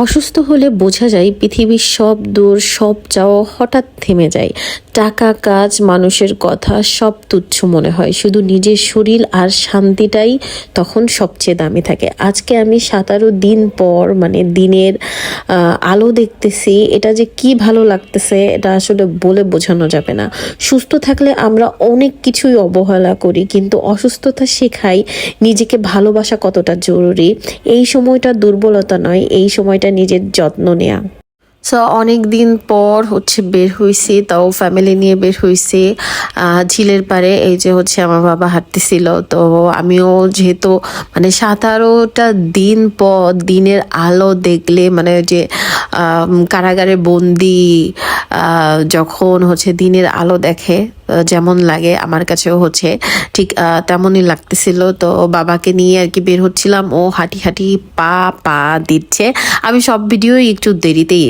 অসুস্থ হলে বোঝা যায় পৃথিবীর সব দূর সব চাওয়া হঠাৎ থেমে যায়। টাকা, কাজ, মানুষের কথা সব তুচ্ছ মনে হয়, শুধু নিজের শরীর আর শান্তিটাই তখন সবচেয়ে দামি থাকে। আজকে আমি 17 দিন পর মানে দিনের আলো দেখতেছি, এটা যে কি ভালো লাগতেছে এটা আসলে বলে বোঝানো যাবে না। সুস্থ থাকলে আমরা অনেক কিছুই অবহেলা করি, কিন্তু অসুস্থতা শেখায় নিজেকে ভালোবাসা কতটা জরুরি। এই সময়টা দুর্বলতা নয়, এই সময়টা নিজের যত্ন নেয়া। সো অনেক দিন পর বের হইছি, তাও ফ্যামিলি নিয়ে বের হইছি ঝিলের পাড়ে। এই যে আমার বাবা হাঁটতেছিল, তো আমিও যেহেতু 17টা দিন পর দিনের আলো দেখলে যে কারাগারে বন্দি যখন দিনের আলো দেখে যেমন লাগে, আমার কাছেও ঠিক তেমনই লাগতেছিল। তো বাবাকে নিয়ে আর কি বের হচ্ছিলাম, ও হাঁটি হাঁটি পা পা দিচ্ছে। আমি সব ভিডিওই একটু দেরিতেই